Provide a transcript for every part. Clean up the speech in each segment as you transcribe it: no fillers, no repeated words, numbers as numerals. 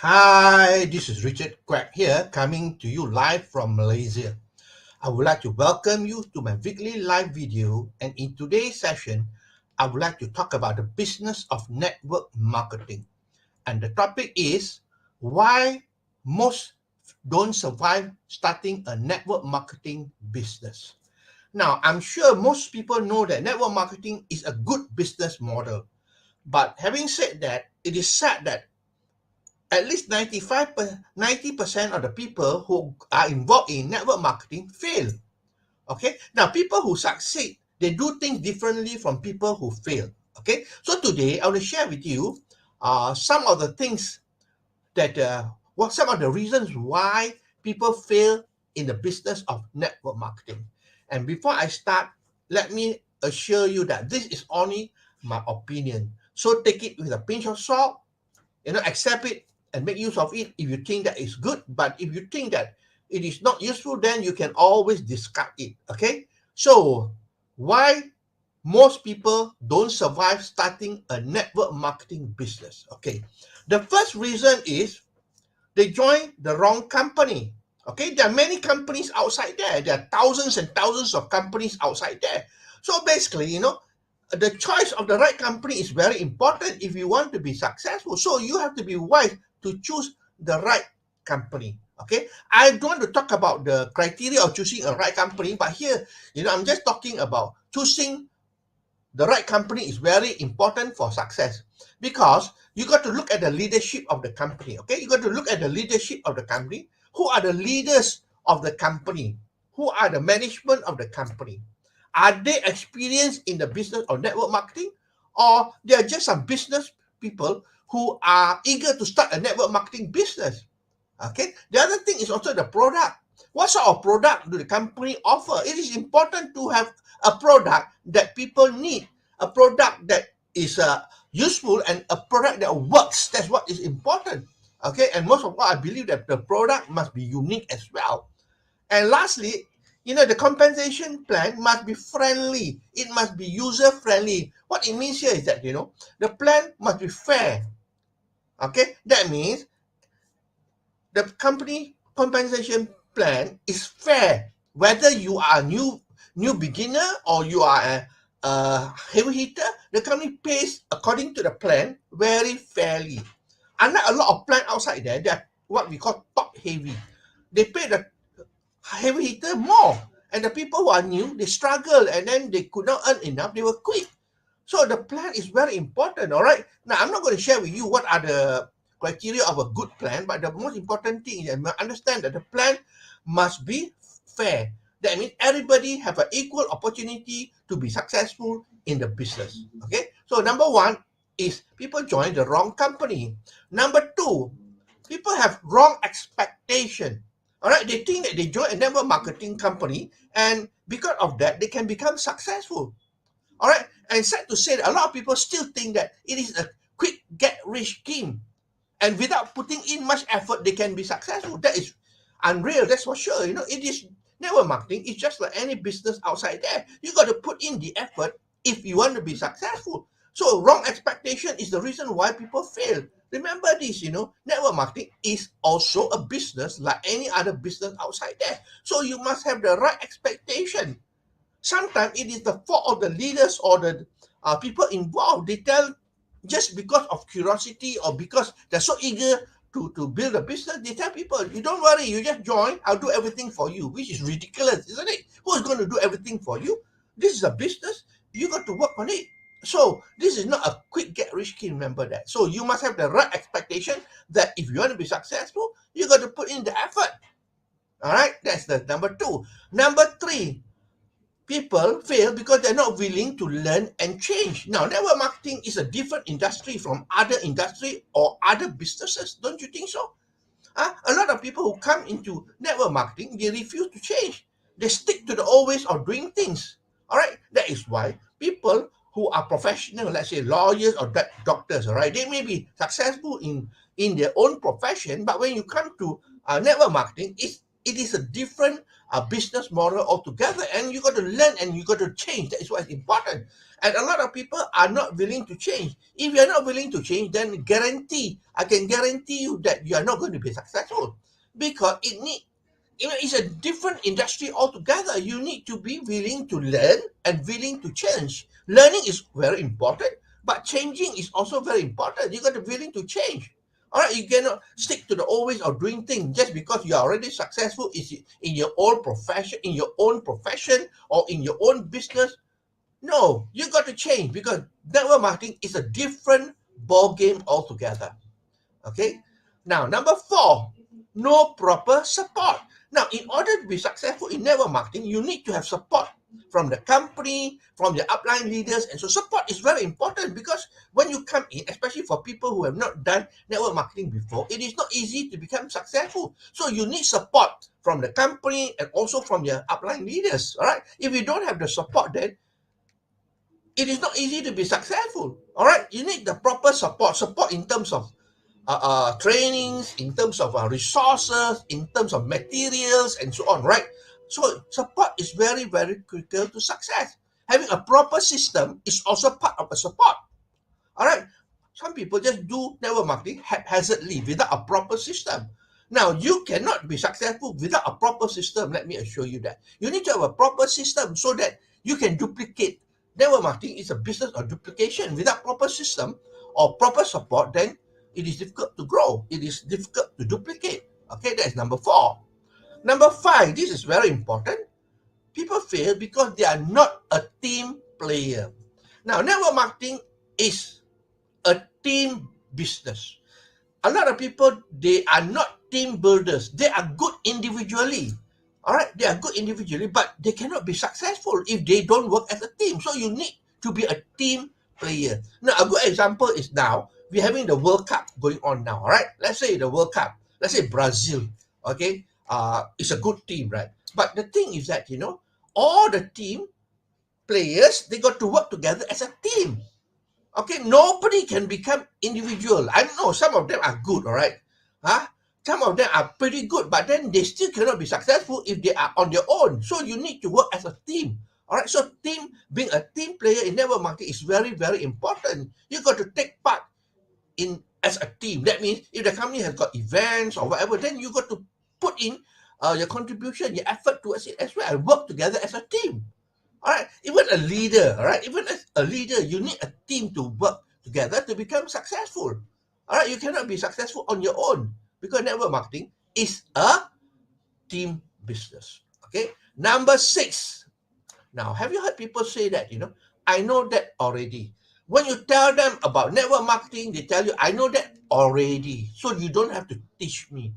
Hi, this is Richard Quack here, coming to you live from Malaysia. I would like to welcome you to my weekly live video, and in today's session, I would like to talk about the business of network marketing. And the topic is why most don't survive starting a network marketing business. Now, I'm sure most people know that network marketing is a good business model. But having said that, it is sad that at least 90% of the people who are involved in network marketing fail. Okay, now people who succeed, they do things differently from people who fail. Okay, so today I will share with you some of the things that what some of the reasons why people fail in the business of network marketing. And before I start, let me assure you that this is only my opinion, so take it with a pinch of salt. Accept it and make use of it if you think that is good. But if you think that it is not useful, then you can always discard it. Okay, so why most people don't survive starting a network marketing business? Okay, the first reason is they join the wrong company. Okay, there are many companies outside there are thousands and thousands of companies outside there. So basically, the choice of the right company is very important if you want to be successful. So you have to be wise to choose the right company. Okay, I don't want to talk about the criteria of choosing a right company, but here, I'm just talking about choosing the right company is very important for success, because you got to look at the leadership of the company. Okay, you got to look at the leadership of the company. Who are the leaders of the company? Who are the management of the company? Are they experienced in the business of network marketing, or they are just some business people who are eager to start a network marketing business? Okay, the other thing is also the product. What sort of product do the company offer? It is important to have a product that people need, a product that is useful, and a product that works. That's what is important. Okay, and most of all, I believe that the product must be unique as well. And lastly, the compensation plan must be friendly. It must be user friendly. What it means here is that, the plan must be fair. Okay, that means the company compensation plan is fair, whether you are a new beginner or you are a heavy hitter. The company pays according to the plan very fairly. Unlike a lot of plan outside there, they are what we call top heavy. They pay the heavy hitter more, and the people who are new, they struggle, and then they could not earn enough, they will quit. So the plan is very important. All right. Now, I'm not going to share with you what are the criteria of a good plan, but the most important thing is that you understand that the plan must be fair. That means everybody have an equal opportunity to be successful in the business. Okay. So number one is people join the wrong company. Number two, people have wrong expectation. All right. They think that they join a network marketing company, and because of that, they can become successful. All right. And sad to say that a lot of people still think that it is a quick get rich scheme. And without putting in much effort, they can be successful. That is unreal. That's for sure. It is network marketing. It's just like any business outside there. You got to put in the effort if you want to be successful. So wrong expectation is the reason why people fail. Remember this, network marketing is also a business like any other business outside there. So you must have the right expectation. Sometimes it is the fault of the leaders or the people involved. They tell just because of curiosity or because they're so eager to build a business, they tell people, you don't worry, you just join, I'll do everything for you, which is ridiculous, isn't it? Who is going to do everything for you? This is a business. You got to work on it. So this is not a quick get rich scheme, remember that. So you must have the right expectation that if you want to be successful, you got to put in the effort. All right, that's the number two. Number three, people fail because they're not willing to learn and change. Now, network marketing is a different industry from other industry or other businesses. Don't you think so? A lot of people who come into network marketing, they refuse to change. They stick to the old ways of doing things. All right. That is why people who are professional, let's say lawyers or doctors, all right, they may be successful in their own profession, but when you come to network marketing, It is a different business model altogether, and you got to learn and you got to change. That is what's important. And a lot of people are not willing to change. If you're not willing to change, then I can guarantee you that you are not going to be successful, because it's a different industry altogether. You need to be willing to learn and willing to change. Learning is very important, but changing is also very important. You got to be willing to change. All right, you cannot stick to the old ways of doing things just because you are already successful in your own profession, or in your own business. No, you got to change, because network marketing is a different ball game altogether. Okay. Now, number 4, no proper support. Now, in order to be successful in network marketing, you need to have support from the company, from your upline leaders. And so support is very important, because when you come in, especially for people who have not done network marketing before, it is not easy to become successful. So you need support from the company and also from your upline leaders. All right. If you don't have the support, then it is not easy to be successful. All right. You need the proper support in terms of trainings, in terms of resources, in terms of materials, and so on, right? So support is very, very critical to success. Having a proper system is also part of a support. All right. Some people just do network marketing haphazardly without a proper system. Now, you cannot be successful without a proper system. Let me assure you that. You need to have a proper system so that you can duplicate. Network marketing is a business of duplication. Without proper system or proper support, then it is difficult to grow. It is difficult to duplicate. Okay, that's number 4. Number 5, this is very important. People fail because they are not a team player. Now, network marketing is a team business. A lot of people, they are not team builders. They are good individually. All right, they are good individually, but they cannot be successful if they don't work as a team. So you need to be a team player. Now, a good example is now we're having the World Cup going on now. All right, let's say the World Cup. Let's say Brazil. Okay, it's a good team, right? But the thing is that all the team players, they got to work together as a team. Okay, nobody can become individual. I know some of them are good, all right? Huh? Some of them are pretty good, but then they still cannot be successful if they are on their own. So you need to work as a team. All right. So being a team player in network marketing is very, very important. You got to take part in as a team. That means if the company has got events or whatever, then you got to put in your contribution, your effort towards it as well, and work together as a team. All right, even a leader, all right, even as a leader, you need a team to work together to become successful. All right, you cannot be successful on your own, because network marketing is a team business. Okay, number 6. Now, have you heard people say that, I know that already? When you tell them about network marketing, they tell you, I know that already, so you don't have to teach me.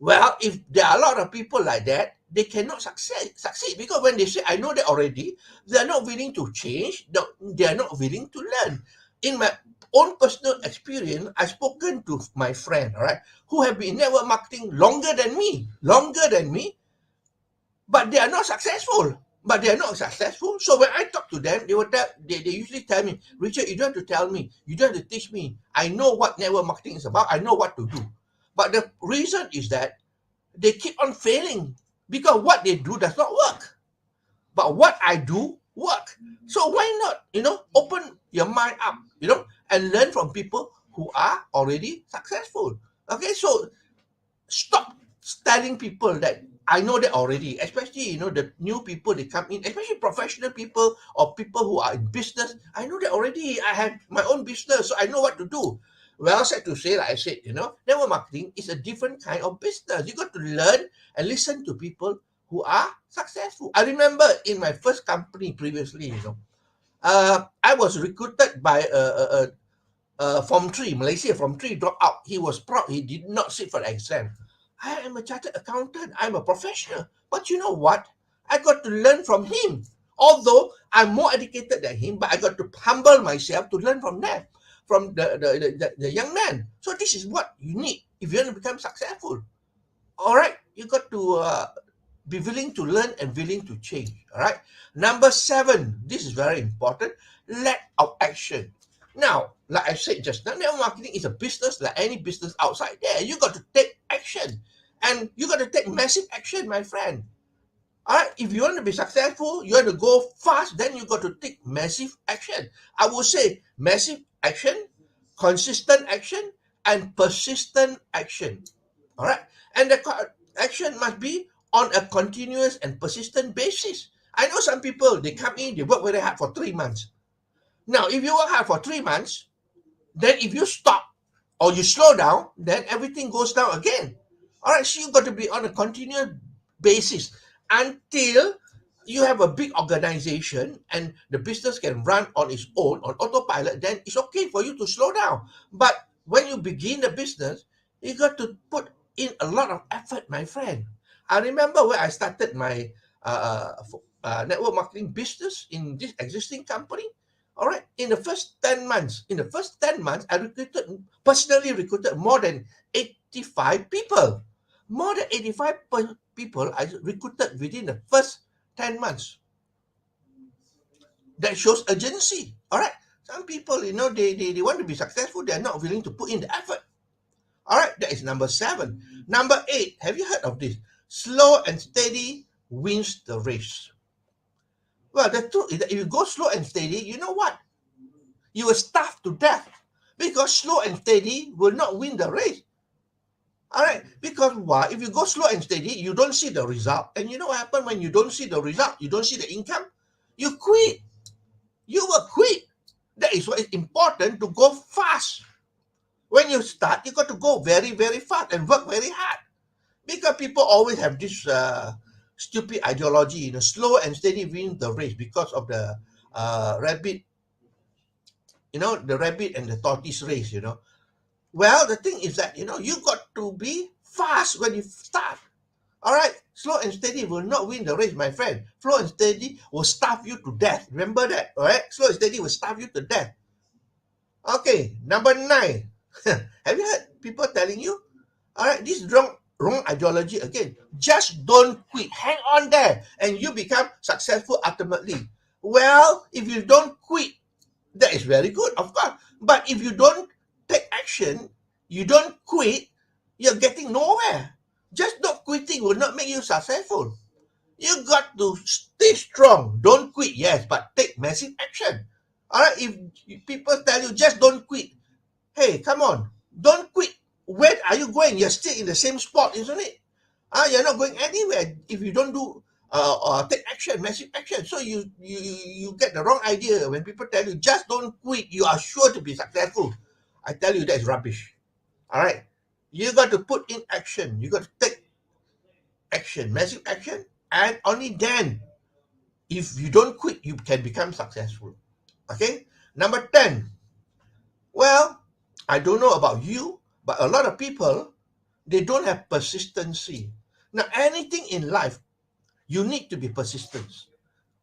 Well, if there are a lot of people like that, they cannot succeed, because when they say, I know that already, they are not willing to change, they are not willing to learn. In my own personal experience, I've spoken to my friend, all right, who have been in network marketing longer than me, but they are not successful. So when I talk to them, they usually tell me, Richard, you don't have to tell me, you don't have to teach me. I know what network marketing is about. I know what to do. But the reason is that they keep on failing, because what they do does not work. But what I do work. So why not, open your mind up, and learn from people who are already successful. Okay, so stop telling people that I know that already, especially the new people they come in, especially professional people or people who are in business. I know that already. I have my own business, so I know what to do. Well, said to say, like I said, network marketing is a different kind of business. You got to learn and listen to people who are successful. I remember in my first company previously, I was recruited by Form 3, Malaysia Form 3 dropped out. He was proud. He did not sit for the exam. I am a chartered accountant. I'm a professional. But you know what? I got to learn from him. Although I'm more educated than him, but I got to humble myself to learn from them, from the young man. So this is what you need if you want to become successful. All right? You got to be willing to learn and willing to change. All right? Number 7, this is very important, lack of action. Now, like I said just now, network marketing is a business like any business outside there. You got to take action. And you got to take massive action, my friend. All right, if you want to be successful, you want to go fast, then you got to take massive action. I would say massive action, consistent action, and persistent action. All right, and the action must be on a continuous and persistent basis. I know some people, they come in, they work very hard for 3 months. Now, if you work hard for 3 months, then if you stop or you slow down, then everything goes down again. All right, so you got to be on a continuous basis until you have a big organization and the business can run on its own on autopilot. Then it's okay for you to slow down. But when you begin the business, you got to put in a lot of effort, my friend. I remember when I started my network marketing business in this existing company. All right, in the first 10 months, I personally recruited more than 85 people. More than 85 people I recruited within the first 10 months. That shows urgency. All right. Some people, they want to be successful. They're not willing to put in the effort. All right. That is number 7. Number 8. Have you heard of this? Slow and steady wins the race. Well, the truth is that if you go slow and steady, you know what? You will starve to death because slow and steady will not win the race. All right, because why? If you go slow and steady, you don't see the result. And you know what happens when you don't see the result? You don't see the income? You quit. You will quit. That is why it's important to go fast. When you start, you got to go very, very fast and work very hard. Because people always have this stupid ideology, slow and steady win the race because of the rabbit, the rabbit and the tortoise race. Well, the thing is that, you got to be fast when you start. All right, slow and steady will not win the race, my friend. Slow and steady will starve you to death. Remember that, all right? Slow and steady will starve you to death. Okay, number 9. Have you heard people telling you, all right, this is wrong ideology again. Just don't quit. Hang on there, and you become successful ultimately. Well, if you don't quit, that is very good, of course. But if you don't take action, you don't quit, you're getting nowhere. Just not quitting will not make you successful. You got to stay strong. Don't quit, yes, but take massive action. All right, if people tell you just don't quit, hey, come on, don't quit. Where are you going? You're still in the same spot, isn't it? You're not going anywhere if you don't do take action, massive action. So you get the wrong idea when people tell you just don't quit. You are sure to be successful. I tell you that's rubbish. All right, you got to put in action. You got to take action, massive action, and only then, if you don't quit, you can become successful. Okay, number 10. Well, I don't know about you, but a lot of people, they don't have persistency. Now, anything in life, you need to be persistent.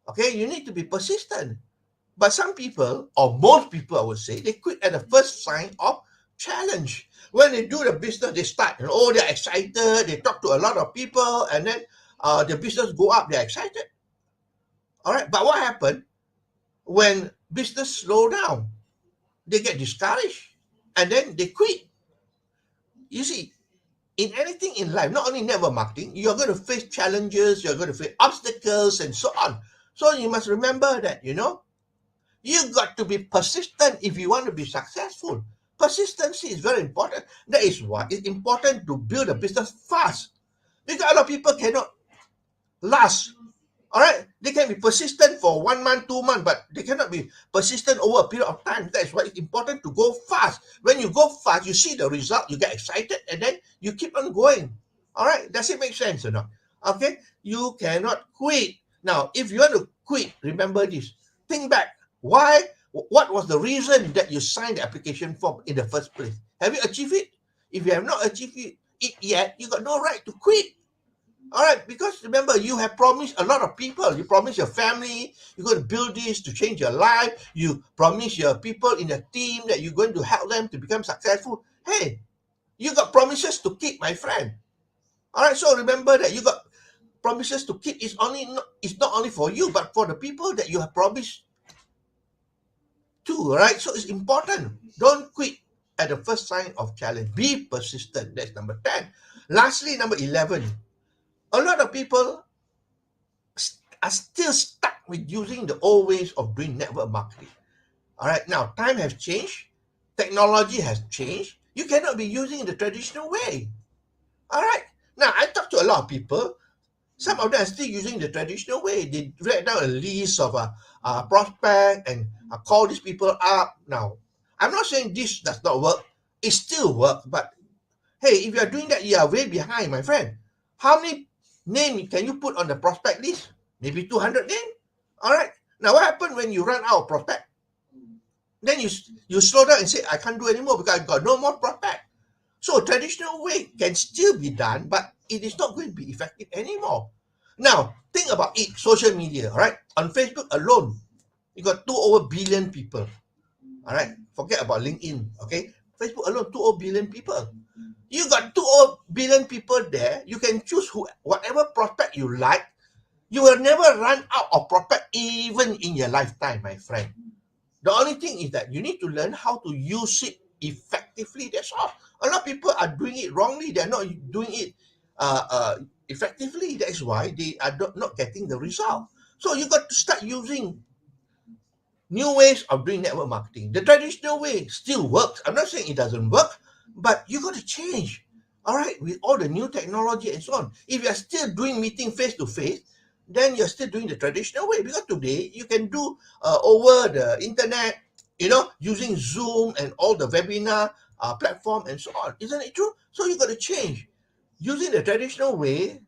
Okay, you need to be persistent. But some people, or most people, I would say, they quit at the first sign of challenge. When they do the business, they start, they're excited, they talk to a lot of people, and then the business go up, they're excited. All right, but what happened when business slow down? They get discouraged, and then they quit. You see, in anything in life, not only network marketing, you're going to face challenges, you're going to face obstacles, and so on. So you must remember that, you got to be persistent if you want to be successful. Persistency is very important. That is why it's important to build a business fast. Because a lot of people cannot last. All right, they can be persistent for 1 month, 2 months, but they cannot be persistent over a period of time. That's why it's important to go fast. When you go fast, you see the result, you get excited, and then you keep on going. All right, does it make sense or not? Okay, you cannot quit. Now, if you want to quit, remember this. Think back. Why? What was the reason that you signed the application form in the first place? Have you achieved it? If you have not achieved it yet, you got no right to quit. All right, because remember, you have promised a lot of people. You promised your family, you're going to build this to change your life. You promise your people in the team that you're going to help them to become successful. Hey, you got promises to keep, my friend. All right, so remember that you got promises to keep. It's not only for you, but for the people that you have promised to, all right? So it's important. Don't quit at the first sign of challenge. Be persistent. That's number 10. Lastly, number 11. A lot of people are still stuck with using the old ways of doing network marketing. All right, now time has changed, technology has changed. You cannot be using the traditional way. All right, now I talk to a lot of people. Some of them are still using the traditional way. They write down a list of prospect and call these people up. Now, I'm not saying this does not work. It still works, but hey, if you are doing that, you are way behind, my friend. How many names can you put on the prospect list? Maybe 200 names. All right. Now, what happens when you run out of prospect? Then you slow down and say, I can't do anymore because I've got no more prospect. So traditional way can still be done, but it is not going to be effective anymore. Now, think about it, social media, all right? On Facebook alone, you got 2 billion people, all right? Forget about LinkedIn, okay? Facebook alone, 2 billion people. You got 2 billion people there. You can choose whatever prospect you like. You will never run out of prospect even in your lifetime, my friend. The only thing is that you need to learn how to use it effectively. That's all. A lot of people are doing it wrongly. They're not doing it effectively. That is why they are not getting the result. So you got to start using new ways of doing network marketing. The traditional way still works. I'm not saying it doesn't work, but you got to change. All right, with all the new technology and so on. If you're still doing meeting face to face, then you're still doing the traditional way, because today you can do over the internet, using Zoom and all the webinar platform and so on. Isn't it true? So you got to change. Using the traditional way,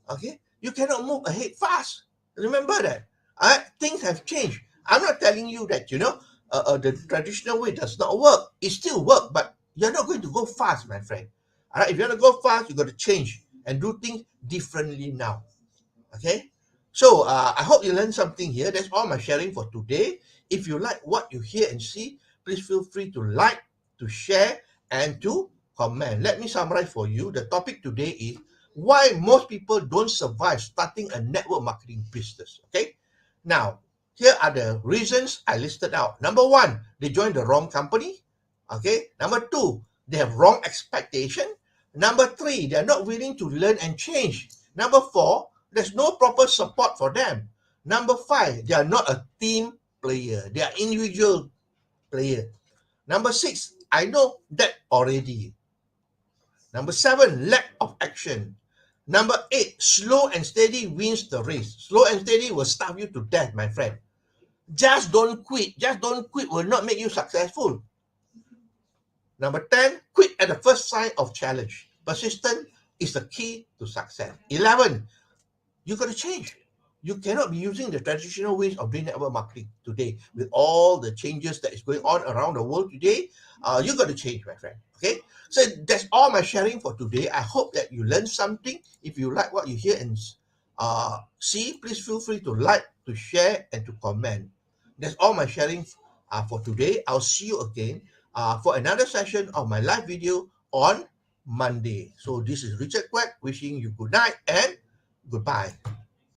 okay, you cannot move ahead fast. Remember that. Things have changed. I'm not telling you that, the traditional way does not work. It still works, but you're not going to go fast, my friend. All right, if you want to go fast, you got to change and do things differently now. Okay, so I hope you learned something here. That's all my sharing for today. If you like what you hear and see, please feel free to like, to share, and to comment. Let me summarize for you. The topic today is why most people don't survive starting a network marketing business. Okay, now here are the reasons I listed out. Number 1, they joined the wrong company. Okay, number 2, they have wrong expectation. Number 3, they're not willing to learn and change. Number 4, there's no proper support for them. Number 5, they are not a team player. They are individual player. Number 6, I know that already. Number 7, lack of action. Number 8, slow and steady wins the race. Slow and steady will starve you to death, my friend. Just don't quit. Just don't quit will not make you successful. Number 10, quit at the first sign of challenge. Persistence is the key to success. 11, you got to change. You cannot be using the traditional ways of doing network marketing today with all the changes that is going on around the world today. You got to change, my friend. Okay, so that's all my sharing for today. I hope that you learned something. If you like what you hear and see, please feel free to like, to share, and to comment. That's all my sharing for today. I'll see you again for another session of my live video on Monday. So this is Richard Quack wishing you good night and goodbye.